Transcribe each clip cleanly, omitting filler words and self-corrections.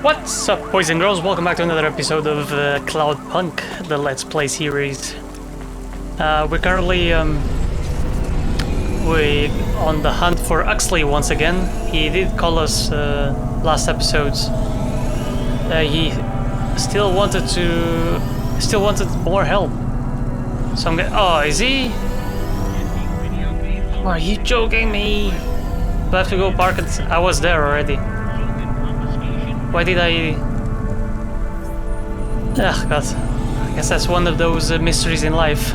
What's up, boys and girls? Welcome back to another episode of Cloudpunk, the Let's Play series. We're currently we on the hunt for Huxley once again. He did call us last episodes. He still wanted more help. So I'm gonna. Oh, is he? Are you joking me? Do I have to go park it? I was there already. Why did I... Ugh, God. I guess that's one of those mysteries in life.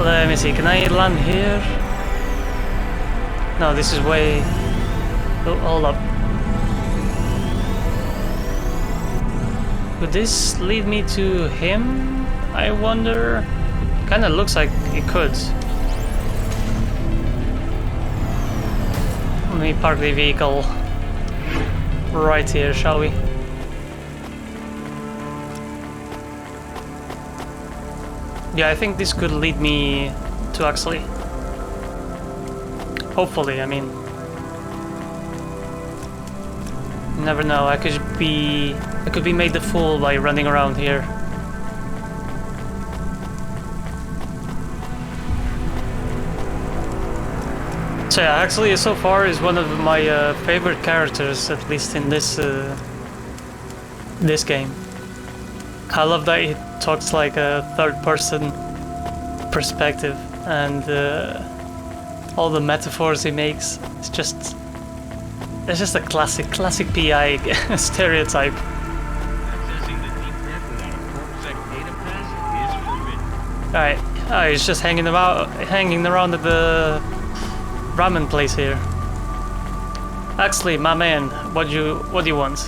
Let me see, can I land here? No, this is way... Oh, hold up. Could this lead me to him? I wonder... Kinda looks like it could. Let me park the vehicle right here, shall we? Yeah, I think this could lead me to Huxley. Hopefully, I mean. You never know, I could be made the fool by running around here. So yeah, Huxley so far is one of my favorite characters, at least in this game. I love that he talks like a third-person perspective, and all the metaphors he makes. It's just a classic PI stereotype. All right, he's just hanging around at the ramen place here. Huxley, my man, what do you want?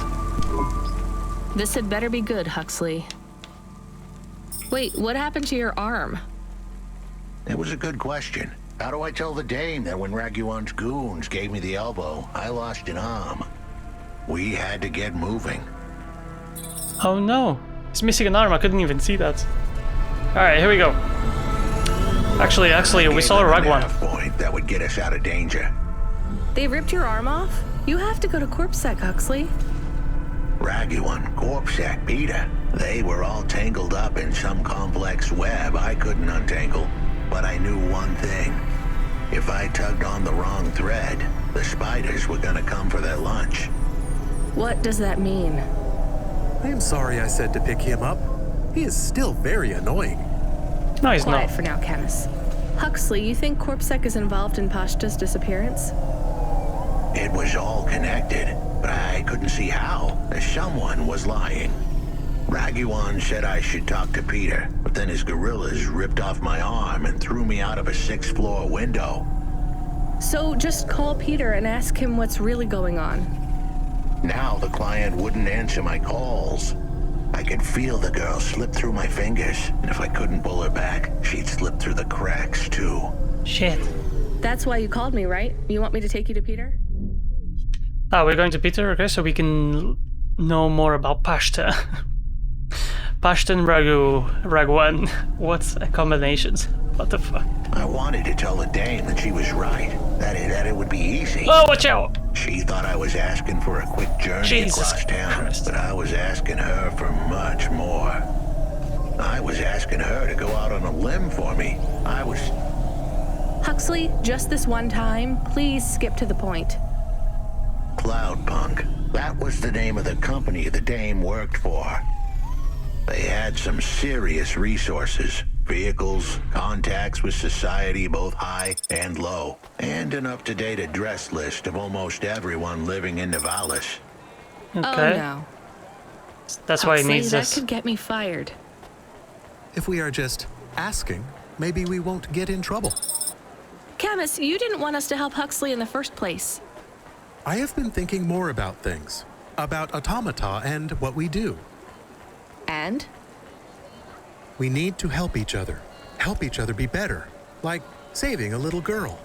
This had better be good, Huxley. Wait, what happened to your arm? It was a good question. How do I tell the dame that when Raguan's goons gave me the elbow, I lost an arm? We had to get moving. Oh no, he's missing an arm. I couldn't even see that. All right, here we go. Actually, we saw a Raguan. Point that would get us out of danger. They ripped your arm off? You have to go to CorpSec, Huxley. Raguan, CorpSec, Peter. They were all tangled up in some complex web I couldn't untangle. But I knew one thing. If I tugged on the wrong thread, the spiders were gonna come for their lunch. What does that mean? I'm sorry I said to pick him up. He is still very annoying. No, he's Quiet not. for now, Camus. Huxley, you think CorpSec is involved in Pashta's disappearance? It was all connected, but I couldn't see how. Someone was lying. Raguan said I should talk to Peter, but then his gorillas ripped off my arm and threw me out of a 6th-floor window. So just call Peter and ask him what's really going on. Now the client wouldn't answer my calls. I could feel the girl slip through my fingers, and if I couldn't pull her back, she'd slip through the cracks, too. Shit. That's why you called me, right? You want me to take you to Peter? Ah, we're going to Peter, okay, so we can know more about Pashta. Pashta and Raguan. What a combination. What the fuck? I wanted to tell the dame that she was right, that it would be easy. Oh, watch out! She thought I was asking for a quick journey Jesus across town, Christ. but I was asking her for much more. I was asking her to go out on a limb for me. Huxley, just this one time, please skip to the point. Cloudpunk. That was the name of the company the dame worked for. They had some serious resources. Vehicles, contacts with society both high and low, and an up-to-date address list of almost everyone living in Nivalis. Okay. Oh no. That's why he Huxley, needs that this. could get me fired. If we are just asking, maybe we won't get in trouble. Camus, you didn't want us to help Huxley in the first place. I have been thinking more about things. About automata and what we do. And? We need to help each other be better, like saving a little girl.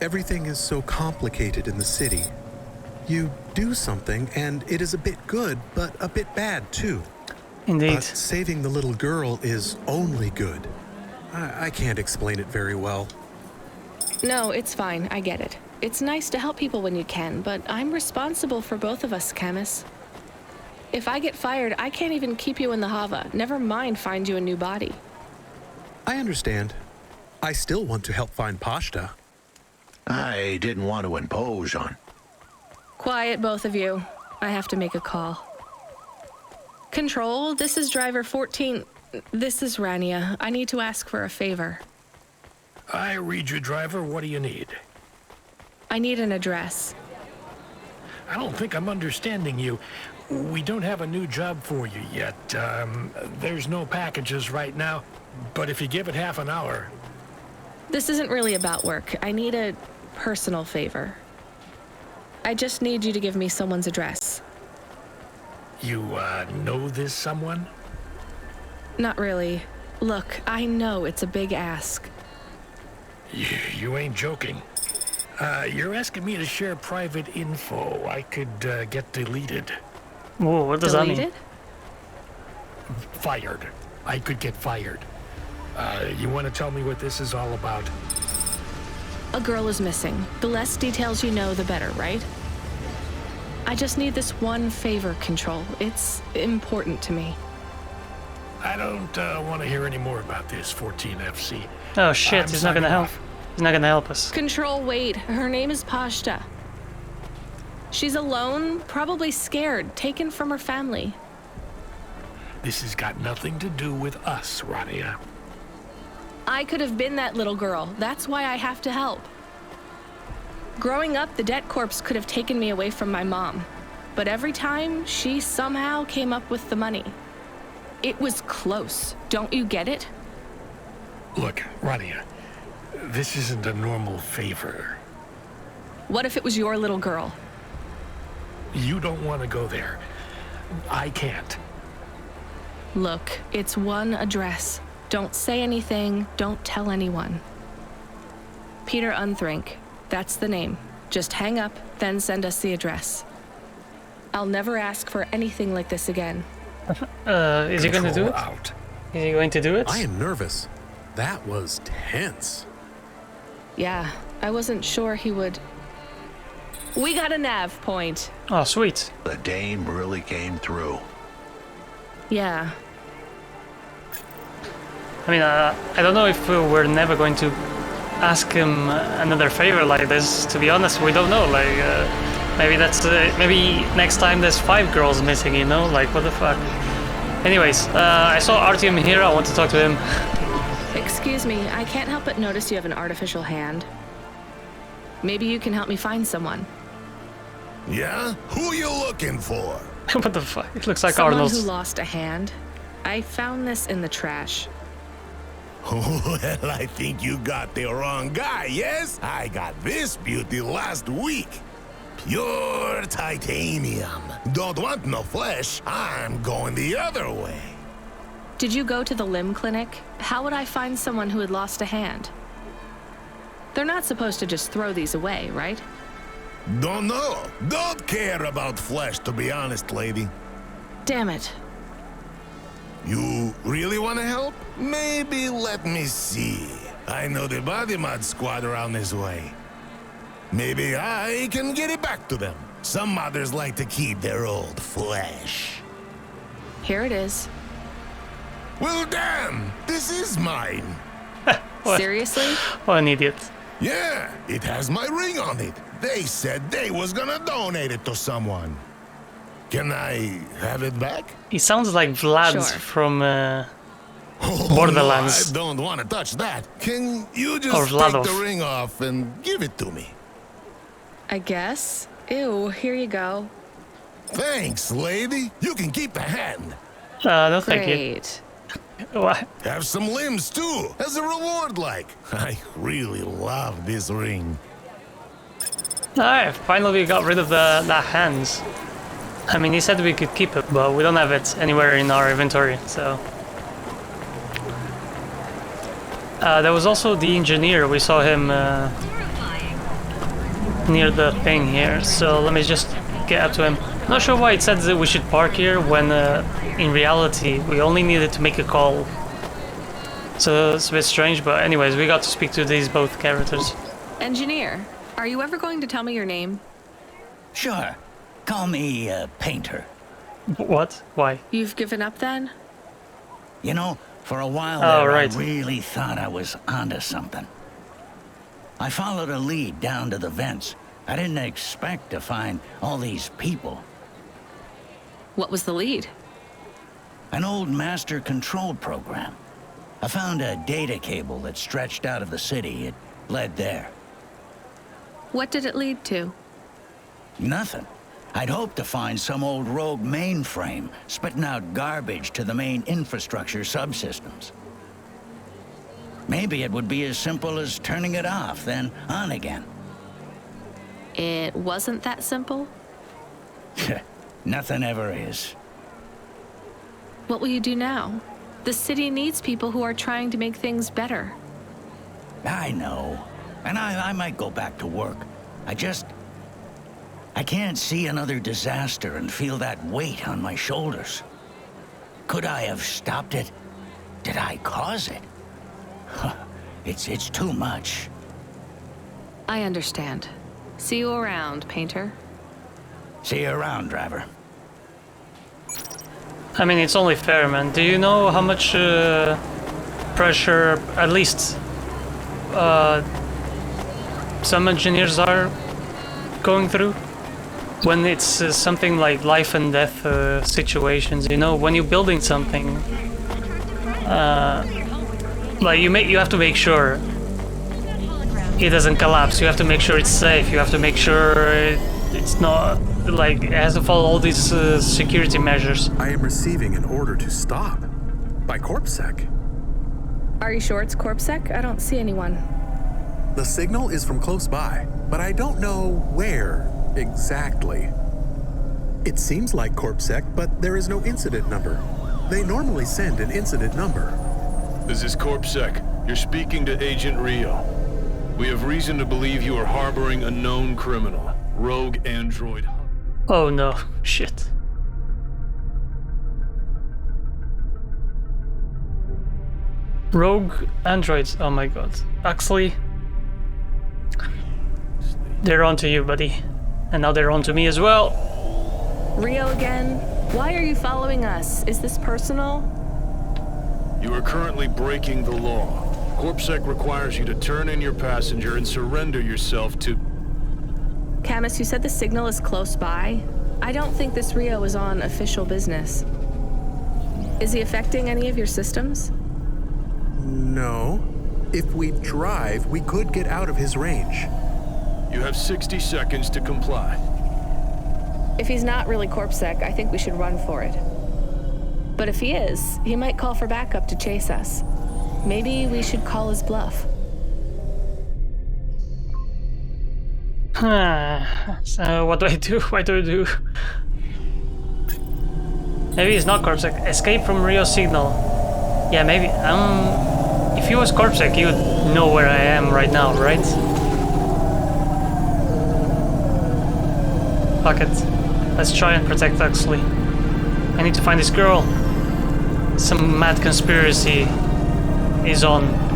Everything is so complicated in the city. You do something and it is a bit good, but a bit bad too. Indeed. But saving the little girl is only good. I can't explain it very well. No, it's fine. I get it. It's nice to help people when you can, but I'm responsible for both of us, Camus. If I get fired, I can't even keep you in the Hava. Never mind find you a new body. I understand. I still want to help find Pashta. I didn't want to impose on. Quiet, both of you. I have to make a call. Control, this is driver 14. This is Rania. I need to ask for a favor. I read you, driver. What do you need? I need an address. I don't think I'm understanding you. We don't have a new job for you yet. There's no packages right now, but if you give it half an hour... This isn't really about work. I need a personal favor. I just need you to give me someone's address. You, know this someone? Not really. Look, I know it's a big ask. You ain't joking. You're asking me to share private info I could, get deleted. Whoa, what does that mean? Deleted? Fired. I could get fired. You want to tell me what this is all about? A girl is missing. The less details you know, the better, right? I just need this one favor, Control. It's important to me. I don't, want to hear any more about this, 14FC. Oh shit, I'm he's not gonna signing help. off. He's not gonna help us. Control, wait. Her name is Pashta. She's alone, probably scared, taken from her family. This has got nothing to do with us, Rania. I could have been that little girl. That's why I have to help. Growing up, the debt corps could have taken me away from my mom. But every time, she somehow came up with the money. It was close. Don't you get it? Look, Rania, this isn't a normal favor. What if it was your little girl? You don't want to go there. I can't. Look, it's one address. Don't say anything. Don't tell anyone. Peter Unthrink. That's the name. Just hang up, then send us the address. I'll never ask for anything like this again. Is he gonna do Control it? out. Is he going to do it? I am nervous. That was tense. Yeah, I wasn't sure he would... We got a nav point. Oh, sweet. The dame really came through. Yeah. I mean, I don't know if we're never going to ask him another favor like this. To be honest, we don't know. Like, maybe that's maybe next time there's 5 girls missing. You know, like what the fuck. Anyways, I saw Artyom here. I want to talk to him. Excuse me, I can't help but notice you have an artificial hand. Maybe you can help me find someone. Yeah? Who you looking for? What the fuck? It looks like Someone Arnold's. who lost a hand. I found this in the trash. Well, I think you got the wrong guy, yes? I got this beauty last week. Pure titanium. Don't want no flesh. I'm going the other way. Did you go to the limb clinic? How would I find someone who had lost a hand? They're not supposed to just throw these away, right? Don't know. Don't care about flesh, to be honest, lady. Damn it. You really want to help? Maybe let me see. I know the body mod squad around this way. Maybe I can get it back to them. Some modders like to keep their old flesh. Here it is. Well, damn, this is mine. What? Seriously? What an idiot. Yeah, it has my ring on it. They said they was gonna donate it to someone. Can I have it back? He sounds like Vlad Sure. from Oh, Borderlands. no, I don't want to touch that. Can you Or just take Vladov. the ring off and give it to me? I guess. Ew, here you go. Thanks, lady. You can keep the hand. No, thank you. Great. What? Have some limbs too, as a reward like. I really love this ring. Alright, finally we got rid of the hands. I mean, he said we could keep it, but we don't have it anywhere in our inventory, so... there was also the engineer. We saw him near the thing here, so let me just get up to him. Not sure why it said that we should park here when in reality we only needed to make a call. So it's a bit strange, but anyways, we got to speak to these both characters. Engineer, Are you ever going to tell me your name? Sure. Call me, Painter. What? Why? You've given up then? You know, for a while Oh, there, right. I really thought I was onto something. I followed a lead down to the vents. I didn't expect to find all these people. What was the lead? An old master control program. I found a data cable that stretched out of the city. It led there. What did it lead to? Nothing. I'd hoped to find some old rogue mainframe spitting out garbage to the main infrastructure subsystems. Maybe it would be as simple as turning it off, then on again. It wasn't that simple? Nothing ever is. What will you do now? The city needs people who are trying to make things better. I know. And I might go back to work. I can't see another disaster and feel that weight on my shoulders. Could I have stopped it? Did I cause it? It's too much. I understand. See you around, Painter. See you around, driver. I mean, it's only fair, man. Do you know how much pressure, at least some engineers are going through when it's something like life and death situations? You know, when you're building something, like you have to make sure it doesn't collapse. You have to make sure it's safe. You have to make sure it's not like it has to follow all these security measures. I am receiving an order to stop by CorpSec. Are you sure it's CorpSec? I don't see anyone. The signal is from close by, but I don't know where exactly. It seems like CorpSec, but there is no incident number. They normally send an incident number. This is CorpSec. You're speaking to Agent Rio. We have reason to believe you are harboring a known criminal, rogue android. Oh no, shit. Rogue androids, oh my god. Huxley, they're on to you, buddy. And now they're on to me as well. Rio again? Why are you following us? Is this personal? You are currently breaking the law. CorpSec requires you to turn in your passenger and surrender yourself to... Camus, you said the signal is close by. I don't think this Rio is on official business. Is he affecting any of your systems? No. If we drive, we could get out of his range. You have 60 seconds to comply. If he's not really CorpSec, I think we should run for it. But if he is, he might call for backup to chase us. Maybe we should call his bluff. So what do I do? What do I do? Maybe it's not CorpSec. Escape from Rio signal. Yeah, maybe. If he was CorpSec, he would know where I am right now, right? Fuck it. Let's try and protect Huxley. I need to find this girl. Some mad conspiracy is on.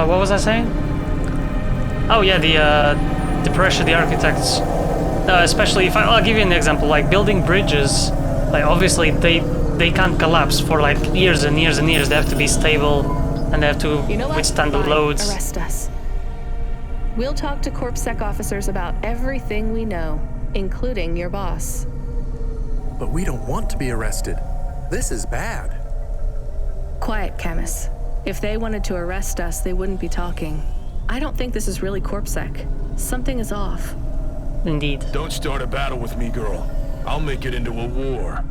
What was I saying? Oh yeah, the pressure, the architects. Especially if I'll give you an example, like building bridges. Like obviously they can't collapse for like years and years and years. They have to be stable and they have to withstand the Fine. loads. Arrest us. We'll talk to CorpSec officers about everything we know, including your boss. But we don't want to be arrested. This is bad. Quiet, Camus. If they wanted to arrest us, they wouldn't be talking. I don't think this is really CorpSec. Something is off. Indeed. Don't start a battle with me, girl. I'll make it into a war.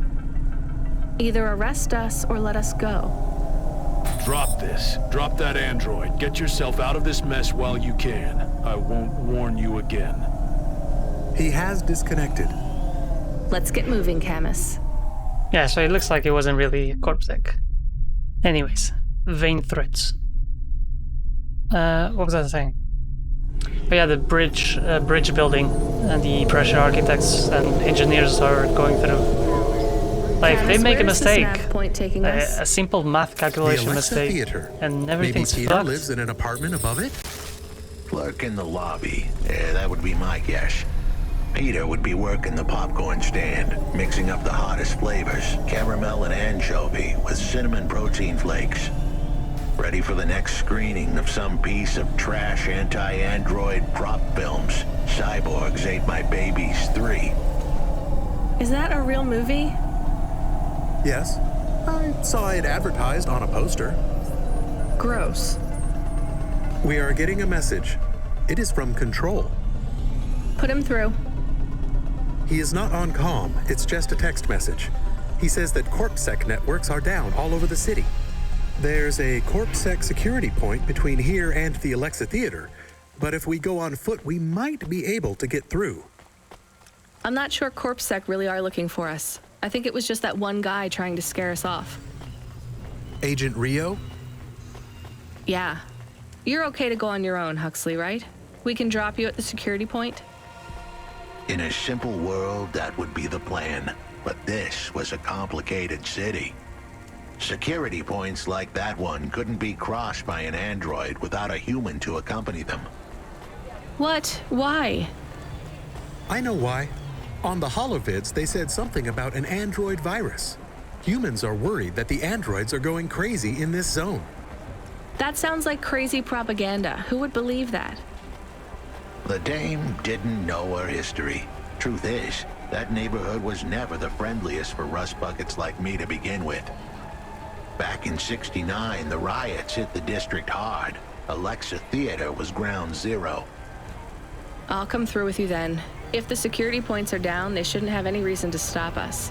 Either arrest us or let us go. Drop this. Drop that android. Get yourself out of this mess while you can. I won't warn you again. He has disconnected. Let's get moving, Camus. Yeah, so it looks like it wasn't really CorpSec. Anyways, vein threads. What was I saying? Oh yeah, the bridge building and the pressure architects and engineers are going through. Like, if they Camus, make a where is this mistake, nav point taking us? a simple math calculation The Alexa mistake, Theater. and Maybe everything's Peter fucked. lives in an apartment above it? Clerk in the lobby. Yeah, that would be my guess. Peter would be working the popcorn stand, mixing up the hottest flavors, caramel and anchovy with cinnamon protein flakes. Ready for the next screening of some piece of trash anti-android prop films. Cyborgs Ate My Babies 3. Is that a real movie? Yes. I saw it advertised on a poster. Gross. We are getting a message. It is from Control. Put him through. He is not on comm. It's just a text message. He says that CorpSec networks are down all over the city. There's a CorpSec security point between here and the Alexa Theater, but if we go on foot, we might be able to get through. I'm not sure CorpSec really are looking for us. I think it was just that one guy trying to scare us off. Agent Rio? Yeah. You're okay to go on your own, Huxley, right? We can drop you at the security point? In a simple world, that would be the plan. But this was a complicated city. Security points like that one couldn't be crossed by an android without a human to accompany them. What? Why? I know why. On the holovids, they said something about an android virus. Humans are worried that the androids are going crazy in this zone. That sounds like crazy propaganda. Who would believe that? The dame didn't know her history. Truth is, that neighborhood was never the friendliest for rust buckets like me to begin with. Back in '69, the riots hit the district hard. Alexa Theater was ground zero. I'll come through with you then. If the security points are down, they shouldn't have any reason to stop us.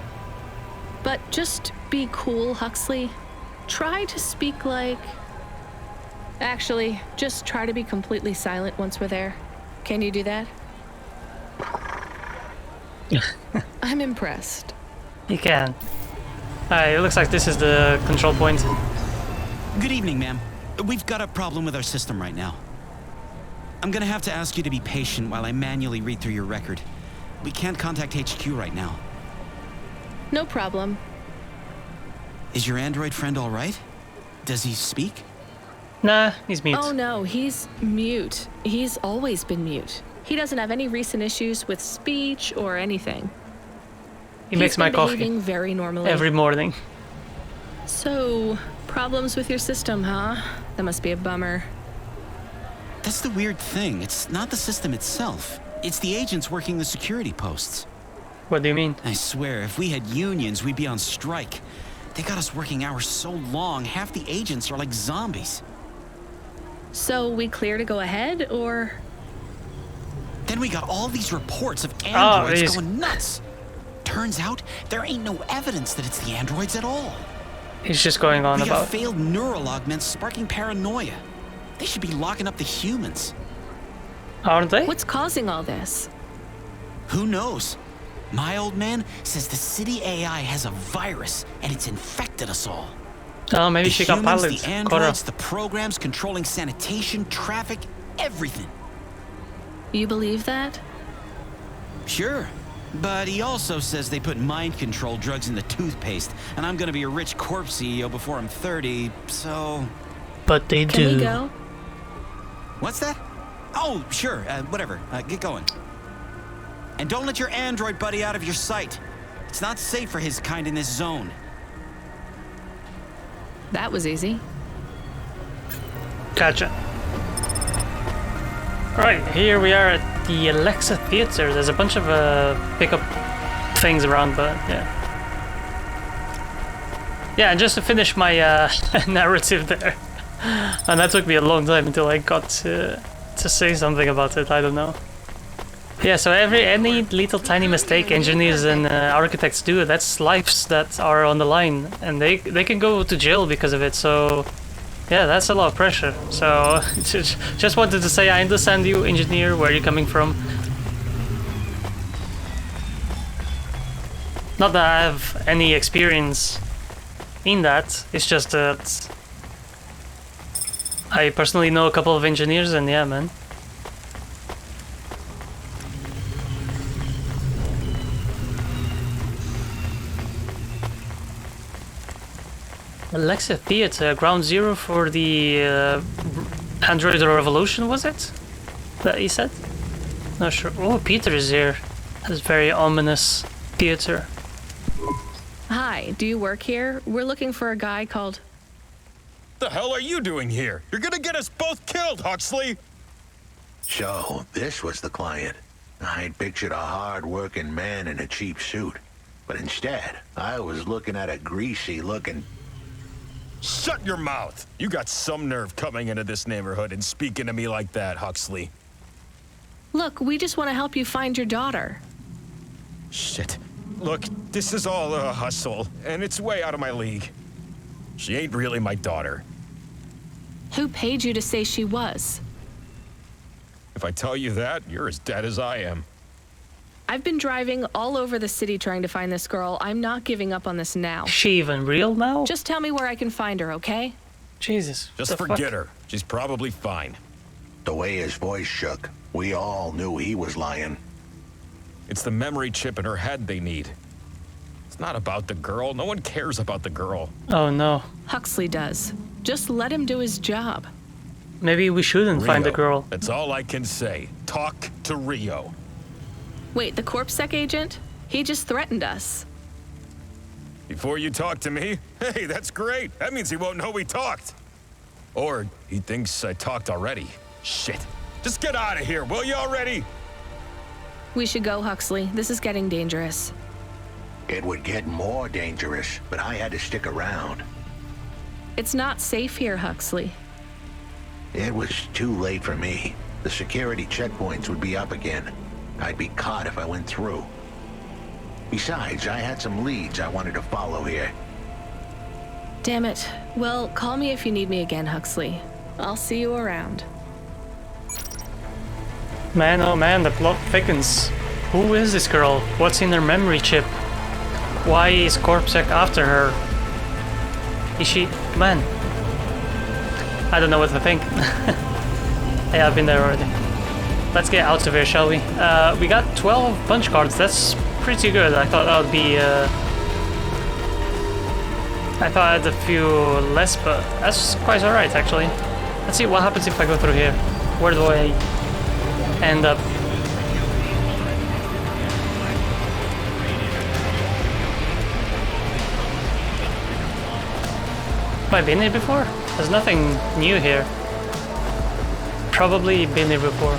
But just be cool, Huxley. Try to speak like... Actually, just try to be completely silent once we're there. Can you do that? I'm impressed. You can. Alright, it looks like this is the control point. Good evening, ma'am. We've got a problem with our system right now. I'm gonna have to ask you to be patient while I manually read through your record. We can't contact HQ right now. No problem. Is your android friend all right? Does he speak? Nah, he's mute. Oh no, he's mute. He's always been mute. He doesn't have any recent issues with speech or anything. He makes my coffee behaving very normally. every morning. So, problems with your system, huh? That must be a bummer. That's the weird thing. It's not the system itself. It's the agents working the security posts. What do you mean? I swear, if we had unions, we'd be on strike. They got us working hours so long, half the agents are like zombies. So, we clear to go ahead, or...? Then we got all these reports of androids he's- going nuts. Turns out, there ain't no evidence that it's the androids at all. He's just going on We got about... failed neural augments sparking paranoia. They should be locking up the humans. Aren't they? What's causing all this? Who knows? My old man says the city AI has a virus, and it's infected us all. Oh, maybe The she got humans, piloted. the androids, the programs controlling sanitation, traffic, everything. You believe that? Sure. But he also says they put mind control drugs in the toothpaste, and I'm gonna be a rich corpse CEO before I'm 30, so... But they Can do. we go? What's that? Oh, sure, whatever. Get going. And don't let your android buddy out of your sight. It's not safe for his kind in this zone. That was easy. Gotcha. Right, here we are at the Alexa Theater. There's a bunch of pickup things around, but yeah. Yeah, and just to finish my narrative there. And that took me a long time until I got to say something about it, I don't know. Yeah, so any little tiny mistake engineers and architects do, that's lives that are on the line, and they can go to jail because of it, so yeah, that's a lot of pressure. So just wanted to say I understand you, engineer, where you're coming from. Not that I have any experience in that, it's just that I personally know a couple of engineers, and yeah, man. Alexa Theatre, ground zero for the Android Revolution, was it? That he said? Not sure. Oh, Peter is here. That's very ominous. Theatre. Hi, do you work here? We're looking for a guy called... The hell are you doing here? You're gonna get us both killed, Huxley! So, this was the client. I'd pictured a hard-working man in a cheap suit. But instead, I was looking at a greasy-looking... Shut your mouth! You got some nerve coming into this neighborhood and speaking to me like that, Huxley. Look, we just want to help you find your daughter. Shit. Look, this is all a hustle, and it's way out of my league. She ain't really my daughter. Who paid you to say she was? If I tell you that, you're as dead as I am. I've been driving all over the city trying to find this girl. I'm not giving up on this now. Is she even real now? Just tell me where I can find her, okay? Jesus. Just forget her. She's probably fine. The way his voice shook, we all knew he was lying. It's the memory chip in her head they need. It's not about the girl. No one cares about the girl. Oh no. Huxley does. Just let him do his job. Maybe we shouldn't find the girl. That's all I can say. Talk to Rio. Wait, the CorpSec agent? He just threatened us. Before you talk to me? Hey, that's great. That means he won't know we talked. Or he thinks I talked already. Shit. Just get out of here, will you already? We should go, Huxley. This is getting dangerous. It would get more dangerous, but I had to stick around. It's not safe here, Huxley. It was too late for me. The security checkpoints would be up again. I'd be caught if I went through. Besides, I had some leads I wanted to follow here. Damn it. Well, call me if you need me again, Huxley. I'll see you around. Man, oh man, the plot thickens. Who is this girl? What's in her memory chip? Why is CorpSec after her? Is she... Man. I don't know what to think. Yeah, I've been there already. Let's get out of here, shall we? We got 12 punch cards. That's pretty good. I thought that would be... I thought I had a few less, but that's quite alright, actually. Let's see what happens if I go through here. Where do I end up? Have I been here before? There's nothing new here. Probably been here before.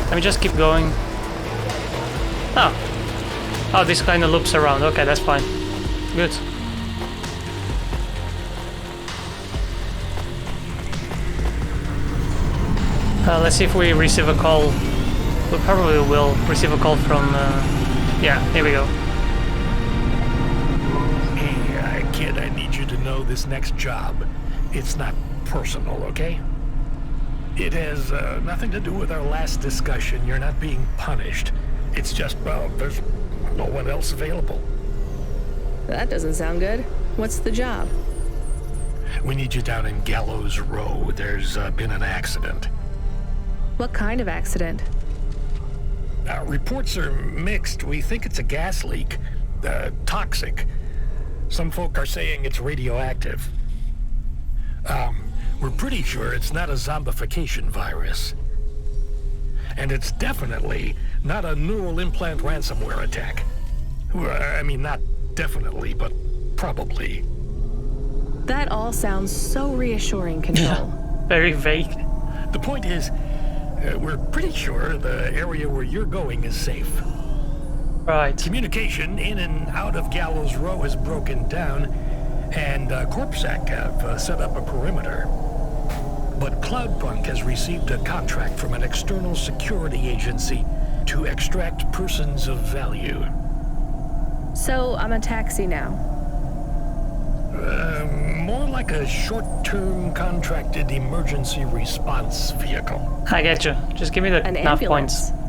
Let me just keep going. Oh. Oh, this kind of loops around. Okay, that's fine. Good. Let's see if we receive a call. We probably will receive a call from... yeah, here we go. Hey, kid, I need you to know this next job. It's not personal, okay? It has nothing to do with our last discussion. You're not being punished. It's just, well, there's no one else available. That doesn't sound good. What's the job? We need you down in Gallows Row. There's been an accident. What kind of accident? Reports are mixed. We think it's a gas leak. Toxic. Some folk are saying it's radioactive. We're pretty sure it's not a zombification virus. And it's definitely not a neural implant ransomware attack. I mean, not definitely, but probably. That all sounds so reassuring, Control. Very vague. The point is, we're pretty sure the area where you're going is safe. Right. Communication in and out of Gallows Row has broken down, and CorpSec have set up a perimeter. But Cloudpunk has received a contract from an external security agency to extract persons of value. So I'm a taxi now. More like a short-term contracted emergency response vehicle. I get you. Just give me the An enough ambulance. points.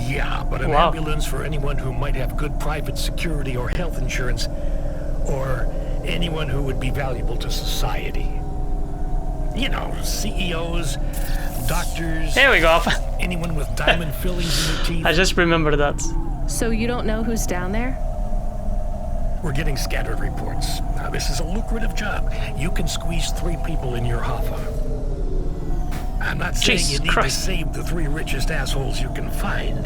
Yeah, but an Wow. ambulance for anyone who might have good private security or health insurance, or anyone who would be valuable to society. You know, CEOs, doctors, Here we go. anyone with diamond fillings in their teeth. I just remembered that. So you don't know who's down there? We're getting scattered reports. Now, this is a lucrative job. You can squeeze 3 people in your hoffa. I'm not saying Jesus you need Christ. to save the 3 richest assholes you can find.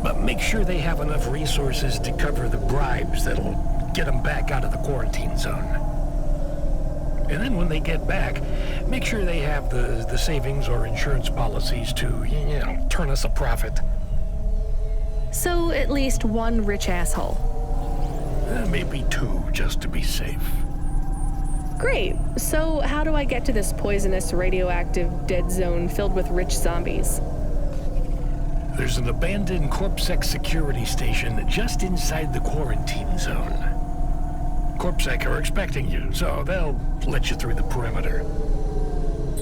But make sure they have enough resources to cover the bribes that'll get them back out of the quarantine zone. And then when they get back, make sure they have the savings or insurance policies to, you know, turn us a profit. So at least 1 rich asshole. Maybe 2, just to be safe. Great. So how do I get to this poisonous, radioactive, dead zone filled with rich zombies? There's an abandoned CorpSec security station just inside the quarantine zone. CorpSec are expecting you, so they'll let you through the perimeter.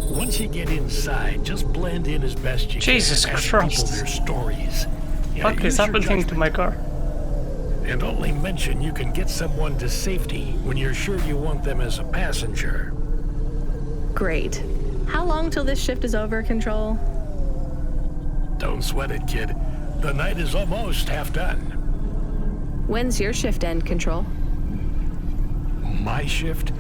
Once you get inside, just blend in as best you Jesus can. Ask Christ. people their stories. Yeah, Fuck is use your happening to judgment. my car? And only mention you can get someone to safety when you're sure you want them as a passenger. Great. How long till this shift is over, Control? Don't sweat it, kid. The night is almost half done. When's your shift end, Control? My shift?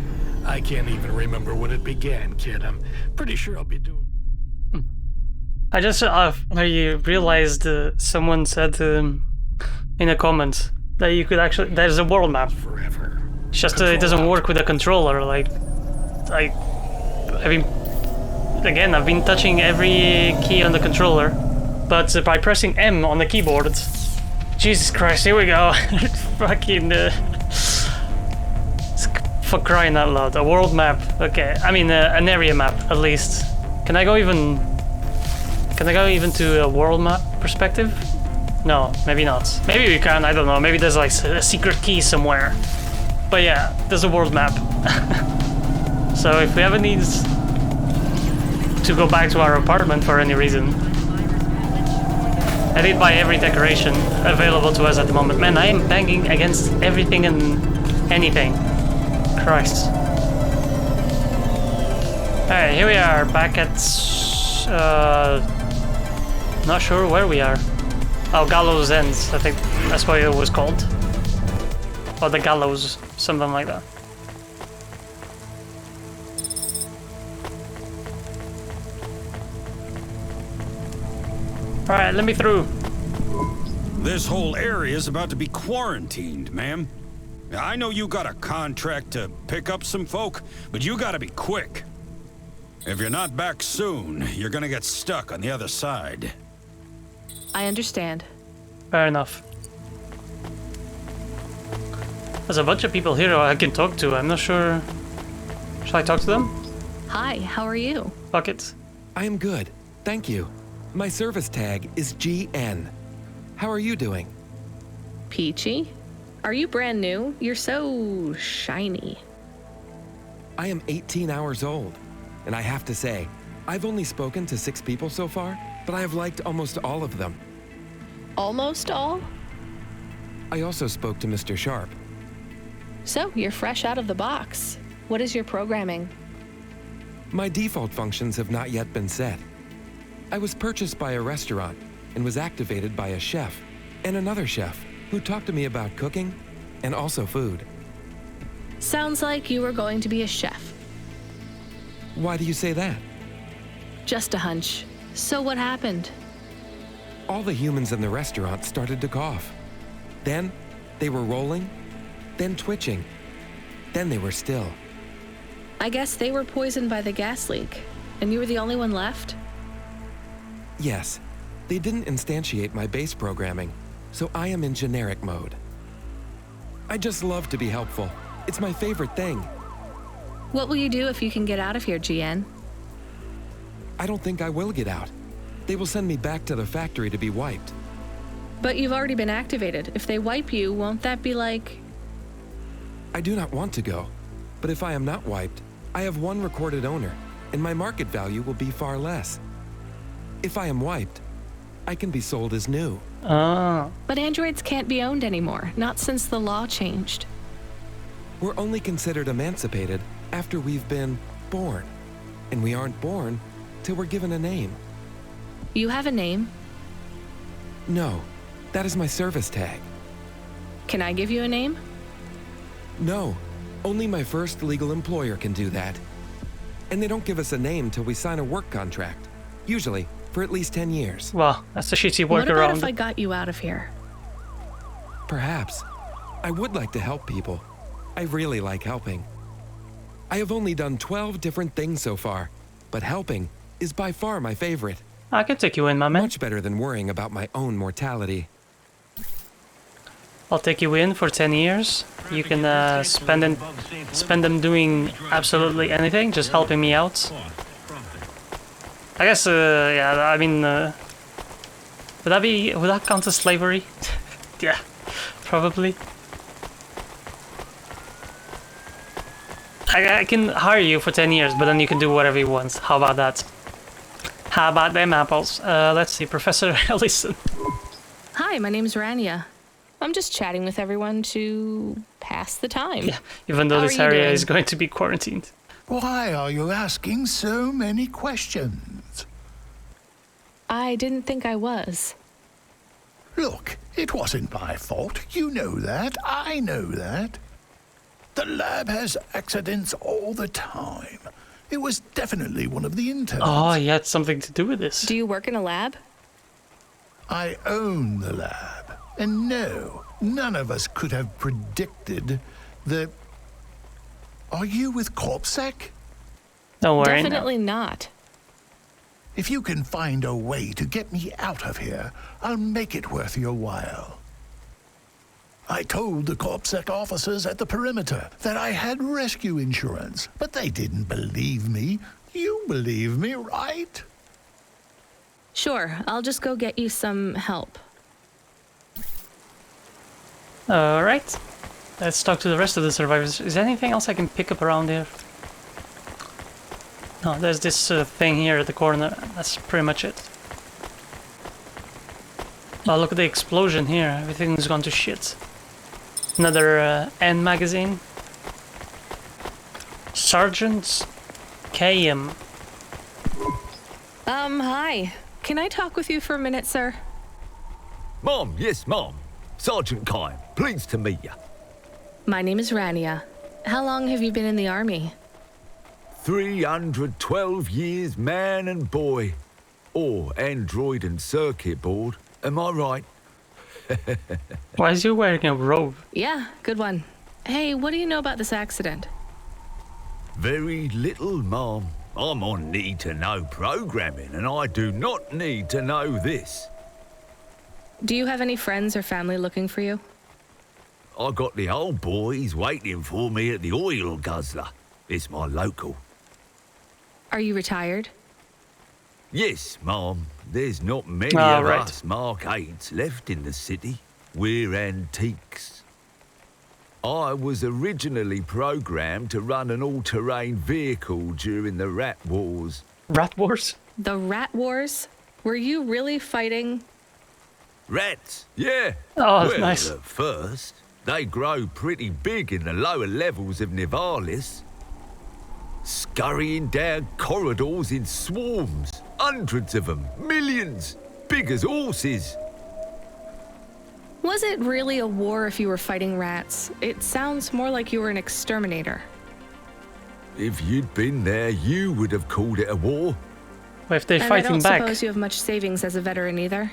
I can't even remember when it began, kid. I'm pretty sure I'll be doing... I just I realized someone said in the comments that you could actually there's a world map. forever. It's just it doesn't work with a controller. Like I've been touching every key on the controller, but by pressing M on the keyboard. Jesus Christ! Here we go. Fucking. For crying out loud, a world map. Okay, I mean an area map at least. Can I go even to a world map perspective? No, maybe not. Maybe we can, I don't know. Maybe there's like a secret key somewhere. But yeah, there's a world map. So if we ever need to go back to our apartment for any reason, I did buy every decoration available to us at the moment. Man, I am banging against everything and anything. Christ. Alright, here we are, back at... not sure where we are. Oh, Gallows Ends, I think that's what it was called. Or the Gallows, something like that. Alright, let me through. This whole area is about to be quarantined, ma'am. I know you got a contract to pick up some folk, but you gotta be quick. If you're not back soon, you're gonna get stuck on the other side. I understand. Fair enough. There's a bunch of people here I can talk to. I'm not sure. Shall I talk to them? Hi, how are you? Fuck it. I am good, thank you. My service tag is GN. How are you doing? Peachy? Are you brand new? You're so shiny. I am 18 hours old, and I have to say, I've only spoken to 6 people so far, but I have liked almost all of them. Almost all? I also spoke to Mr. Sharp. So, you're fresh out of the box. What is your programming? My default functions have not yet been set. I was purchased by a restaurant and was activated by a chef and another chef who talked to me about cooking and also food. Sounds like you were going to be a chef. Why do you say that? Just a hunch. So what happened? All the humans in the restaurant started to cough. Then they were rolling, then twitching, then they were still. I guess they were poisoned by the gas leak, and you were the only one left? Yes, they didn't instantiate my base programming, so I am in generic mode. I just love to be helpful. It's my favorite thing. What will you do if you can get out of here, GN? I don't think I will get out. They will send me back to the factory to be wiped. But you've already been activated. If they wipe you, won't that be like... I do not want to go, but if I am not wiped, I have one recorded owner, and my market value will be far less. If I am wiped, I can be sold as new. Oh. But androids can't be owned anymore, not since the law changed. We're only considered emancipated after we've been born. And we aren't born till we're given a name. You have a name? No, that is my service tag. Can I give you a name? No, only my first legal employer can do that. And they don't give us a name till we sign a work contract. Usually, for at least 10 years. Well, that's a shitty What about workaround. if I got you out of here? Perhaps. I would like to help people. I really like helping. I have only done 12 different things so far, but helping is by far my favorite. I can take you in, my man. Much better than worrying about my own mortality. I'll take you in for 10 years. You can spend them doing absolutely anything, just helping me out. I guess, yeah, I mean, would that count as slavery? Yeah, probably. I can hire you for 10 years, but then you can do whatever you want. How about that? How about them apples? Let's see, Professor Ellison. Hi, my name's Rania. I'm just chatting with everyone to pass the time. Yeah, even though this area is going to be quarantined. Why are you asking so many questions? I didn't think I was. Look, it wasn't my fault. You know that. I know that. The lab has accidents all the time. It was definitely one of the interns. Oh, you had something to do with this. Do you work in a lab? I own the lab. And no, none of us could have predicted the... Are you with CorpSec? Don't worry. Definitely not. If you can find a way to get me out of here, I'll make it worth your while. I told the CorpSec officers at the perimeter that I had rescue insurance, but they didn't believe me. You believe me, right? Sure, I'll just go get you some help. Alright. Let's talk to the rest of the survivors. Is there anything else I can pick up around here? No, there's this thing here at the corner. That's pretty much it. Oh, look at the explosion here. Everything's gone to shit. Another N magazine. Sergeant KM. Hi. Can I talk with you for a minute, sir? Mom, yes, Mom. Sergeant Kime, pleased to meet you. My name is Rania. How long have you been in the army? 312 years, man and boy. Or android and circuit board. Am I right? Why is you wearing a robe? Yeah, good one. Hey, what do you know about this accident? Very little, Mom. I'm on need-to-know programming, and I do not need to know this. Do you have any friends or family looking for you? I got the old boys waiting for me at the oil guzzler. It's my local. Are you retired? Yes, Mom. There's not many of us Mark 8s left in the city. We're antiques. I was originally programmed to run an all-terrain vehicle during the Rat Wars. Rat Wars? The Rat Wars? Were you really fighting? Rats, yeah. Oh, that's well, nice. At first, they grow pretty big in the lower levels of Nivalis. Scurrying down corridors in swarms. Hundreds of them. Millions. Big as horses. Was it really a war if you were fighting rats? It sounds more like you were an exterminator. If you'd been there, you would have called it a war. Well, if they're and fighting I don't back, suppose you have much savings as a veteran either.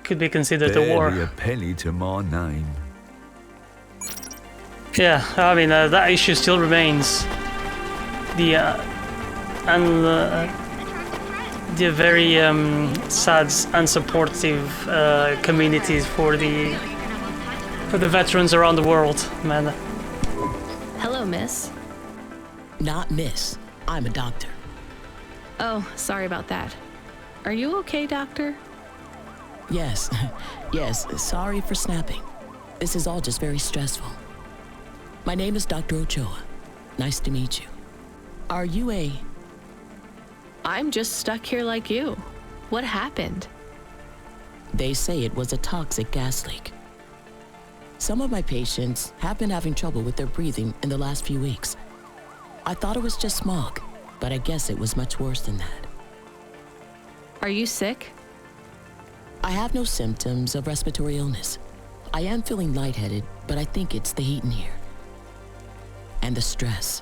Could be considered Barely a war. a penny to my name. Yeah, I mean that issue still remains. The very sad, unsupportive communities for the veterans around the world, man. Hello, miss. Not miss. I'm a doctor. Oh, sorry about that. Are you okay, doctor? Yes. Yes, sorry for snapping. This is all just very stressful. My name is Dr. Ochoa. Nice to meet you. Are you a... I'm just stuck here like you. What happened? They say it was a toxic gas leak. Some of my patients have been having trouble with their breathing in the last few weeks. I thought it was just smog, but I guess it was much worse than that. Are you sick? I have no symptoms of respiratory illness. I am feeling lightheaded, but I think it's the heat in here. And the stress.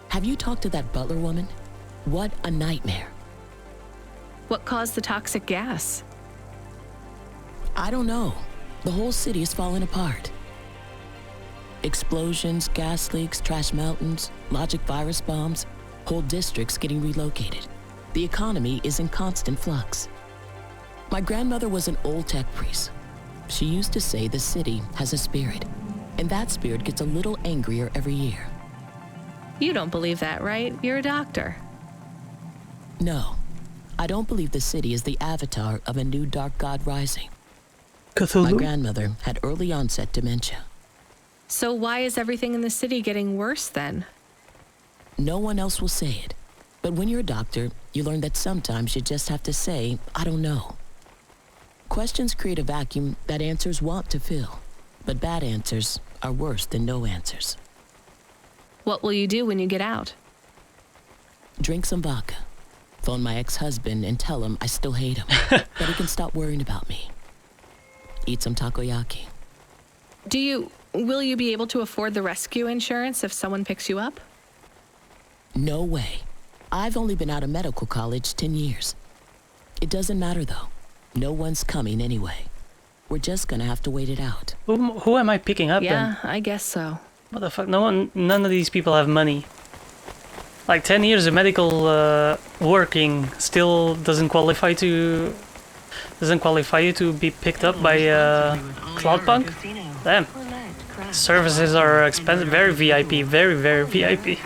Have you talked to that butler woman? What a nightmare. What caused the toxic gas? I don't know. The whole city is falling apart. Explosions, gas leaks, trash mountains, logic virus bombs, whole districts getting relocated. The economy is in constant flux. My grandmother was an old tech priest. She used to say the city has a spirit, and that spirit gets a little angrier every year. You don't believe that, right? You're a doctor. No, I don't believe the city is the avatar of a new dark god rising. Cthulhu? My grandmother had early onset dementia. So why is everything in the city getting worse then? No one else will say it. But when you're a doctor, you learn that sometimes you just have to say, I don't know. Questions create a vacuum that answers want to fill. But bad answers are worse than no answers. What will you do when you get out? Drink some vodka. Phone my ex-husband and tell him I still hate him, but he can stop worrying about me. Eat some takoyaki. Will you be able to afford the rescue insurance if someone picks you up? No way. I've only been out of medical college 10 years. It doesn't matter though. No one's coming anyway. We're just gonna have to wait it out. Who am I picking up then? Yeah, I guess so. What the fuck? None of these people have money. Like 10 years of medical working still doesn't qualify you to be picked up by Cloudpunk? Damn. Services are expensive, very VIP, very, very VIP.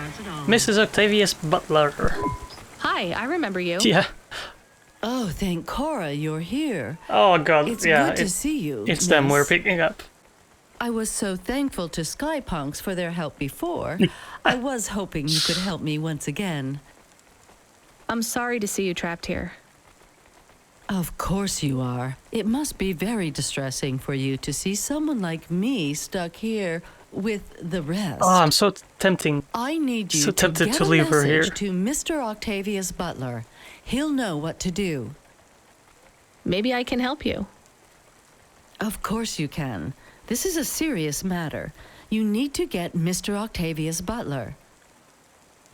Mrs. Octavius Butler. Hi, I remember you. Yeah. Oh, thank Cora you're here. Oh god, it's yeah. Good to see you. It's them we're picking up. I was so thankful to Skypunks for their help before. I was hoping you could help me once again. I'm sorry to see you trapped here. Of course you are. It must be very distressing for you to see someone like me stuck here with the rest. Oh, I'm so tempting. I need you so tempted to get to leave her here. to Mr. Octavius Butler. He'll know what to do. Maybe I can help you. Of course you can. This is a serious matter. You need to get Mr. Octavius Butler.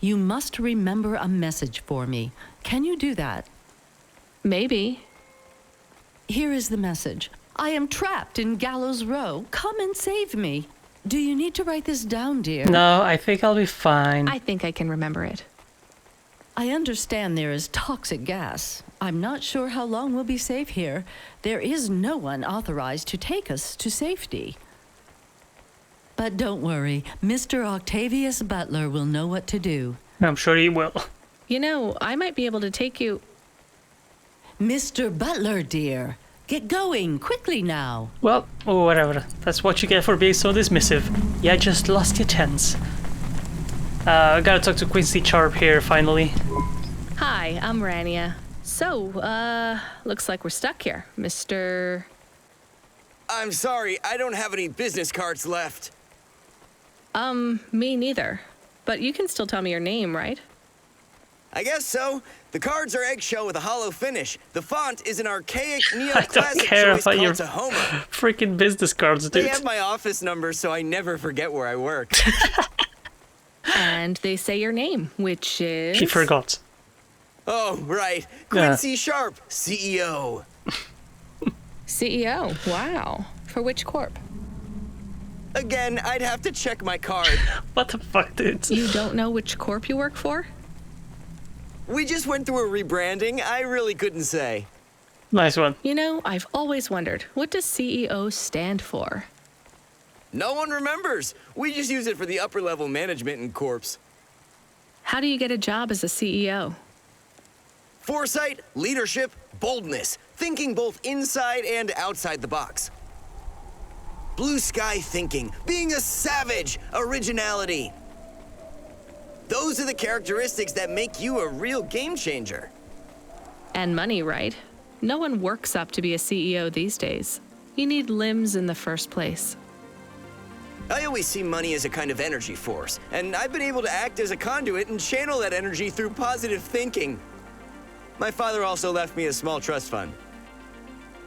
You must remember a message for me. Can you do that? Maybe. Here is the message. I am trapped in Gallows Row. Come and save me. Do you need to write this down, dear? No, I think I'll be fine. I think I can remember it. I understand there is toxic gas. I'm not sure how long we'll be safe here. There is no one authorized to take us to safety. But don't worry, Mr. Octavius Butler will know what to do. I'm sure he will. You know, I might be able to take you... Mr. Butler, dear. Get going, quickly now. Well, whatever. That's what you get for being so dismissive. You just lost your chance. I gotta talk to Quincy Sharp here, finally. Hi, I'm Rania. So, looks like we're stuck here, Mr... I'm sorry, I don't have any business cards left. Me neither. But you can still tell me your name, right? I guess so. The cards are eggshell with a hollow finish. The font is an archaic neo-classic choice called Tahoma. Freaking business cards, dude. They have my office number, so I never forget where I work. And they say your name, which is... She forgot. Oh, right. Quincy Sharp, CEO. CEO? Wow. For which corp? Again, I'd have to check my card. What the fuck, dude? You don't know which corp you work for? We just went through a rebranding. I really couldn't say. Nice one. You know, I've always wondered, what does CEO stand for? No one remembers. We just use it for the upper-level management in corps. How do you get a job as a CEO? Foresight, leadership, boldness. Thinking both inside and outside the box. Blue sky thinking. Being a savage. Originality. Those are the characteristics that make you a real game changer. And money, right? No one works up to be a CEO these days. You need limbs in the first place. I always see money as a kind of energy force, and I've been able to act as a conduit and channel that energy through positive thinking. My father also left me a small trust fund.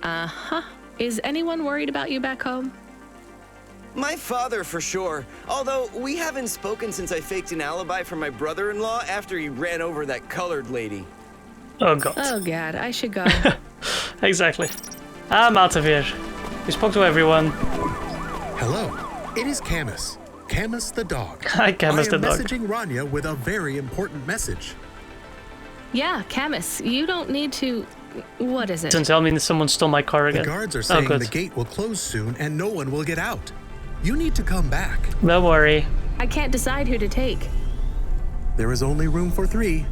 Uh-huh. Is anyone worried about you back home? My father, for sure. Although, we haven't spoken since I faked an alibi for my brother-in-law after he ran over that colored lady. Oh god. Oh god, I should go. Exactly. I'm out of here. We spoke to everyone. Hello. It is Camus. Camus the dog. Hi, Camus the dog. I am messaging Rania with a very important message. Yeah, Camus, you don't need to... What is it? Don't tell me that someone stole my car again. The guards are saying the gate will close soon and no one will get out. You need to come back. Don't worry. I can't decide who to take. There is only room for 3.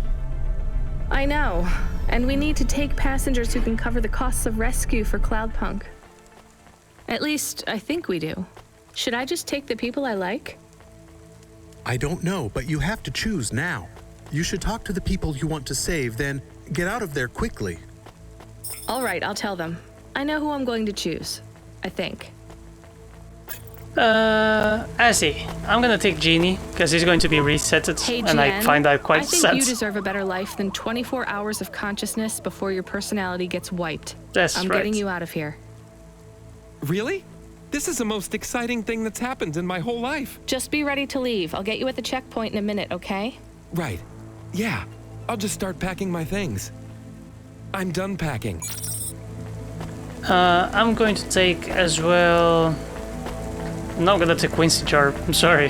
I know. And we need to take passengers who can cover the costs of rescue for Cloudpunk. At least, I think we do. Should I just take the people I like? I don't know, but you have to choose now. You should talk to the people you want to save, then get out of there quickly. All right, I'll tell them. I know who I'm going to choose. I think. I see. I'm gonna take Genie, because he's going to be resetted, Hey, and I find that quite sad. I think you deserve a better life than 24 hours of consciousness before your personality gets wiped. I'm getting you out of here. Really? This is the most exciting thing that's happened in my whole life. Just be ready to leave. I'll get you at the checkpoint in a minute, okay? Right. Yeah. I'll just start packing my things. I'm done packing. I'm going to take as well... I'm not gonna take Quincy Jar, I'm sorry.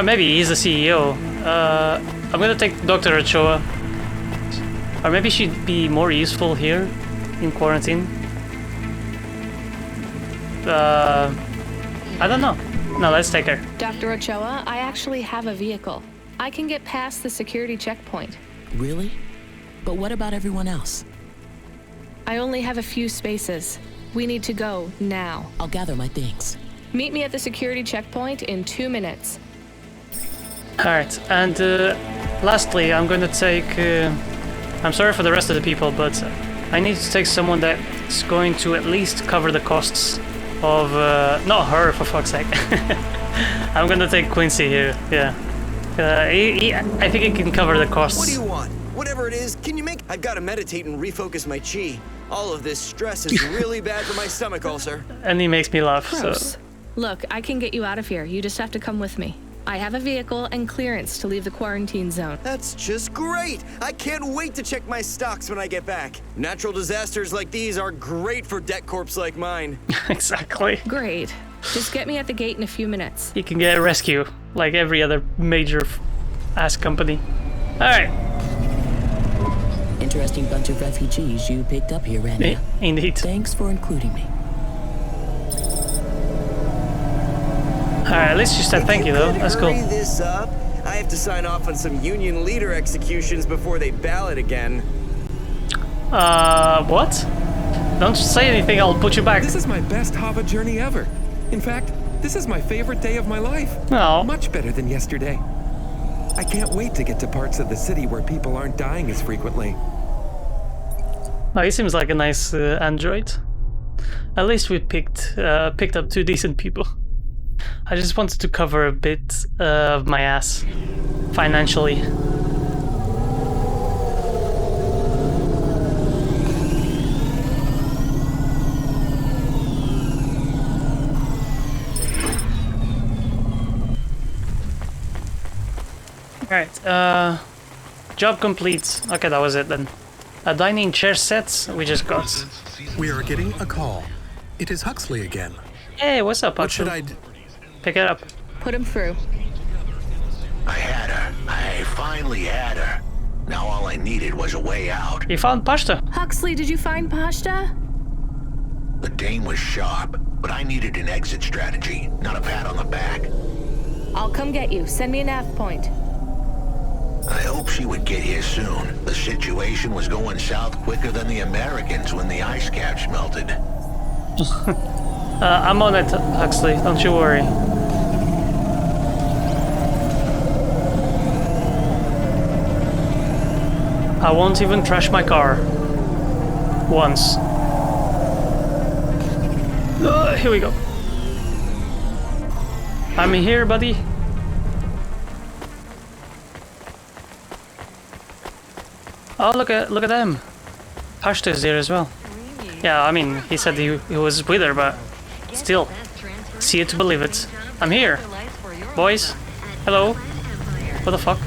Maybe he's the CEO. I'm gonna take Dr. Ochoa. Or maybe she'd be more useful here in quarantine. I don't know. No, let's take her. Dr. Ochoa, I actually have a vehicle. I can get past the security checkpoint. Really? But what about everyone else? I only have a few spaces. We need to go now. I'll gather my things. Meet me at the security checkpoint in 2 minutes. Alright, and lastly, I'm going to take... I'm sorry for the rest of the people, but I need to take someone that's going to at least cover the costs of... not her, for fuck's sake. I'm going to take Quincy here, yeah. I think he can cover the costs. What do you want? Whatever it is, can you make... I've got to meditate and refocus my chi. All of this stress is really bad for my stomach ulcer. And he makes me laugh, Gross. so... Look, I can get you out of here. You just have to come with me. I have a vehicle and clearance to leave the quarantine zone. That's just great! I can't wait to check my stocks when I get back. Natural disasters like these are great for debt corps like mine. Exactly. Great. Just get me at the gate in a few minutes. You can get a rescue, like every other major ass company. Alright. Interesting bunch of refugees you picked up here, Rania. Indeed. Thanks for including me. Alright, at least you said thank you, though. That's cool. Hurry this up. I have to sign off on some union leader executions before they ballot again. What? Don't say anything, I'll put you back. This is my best Hava journey ever. In fact, this is my favorite day of my life. No. Much better than yesterday. I can't wait to get to parts of the city where people aren't dying as frequently. Oh, he seems like a nice android. At least we picked up 2 decent people. I just wanted to cover a bit of my ass financially. Alright, job complete. Okay, that was it then. A dining chair set we just got. We are getting a call. It is Huxley again. Hey, what's up, Huxley? What should I pick it up? Put him through. I had her. I finally had her. Now all I needed was a way out. You found Pashta. Huxley, did you find Pashta? The dame was sharp, but I needed an exit strategy, not a pat on the back. I'll come get you. Send me a nav point. I hope she would get here soon. The situation was going south quicker than the Americans when the ice caps melted. I'm on it, Huxley. Don't you worry. I won't even trash my car. Once. Here we go. I'm here, buddy. Oh, look at them. Pashto is there as well. Yeah, I mean, he said he was with her, but still. See it to believe it. I'm here. Boys. Hello. What the fuck?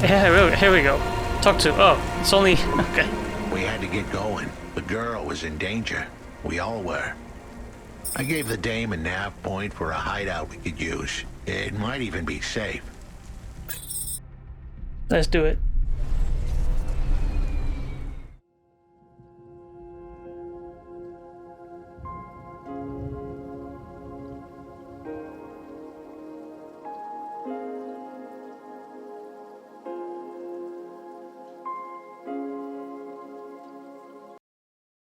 Yeah, here we go. Talk to. Oh, it's only. Okay. We had to get going. The girl was in danger. We all were. I gave the dame a nav point for a hideout we could use. It might even be safe. Let's do it.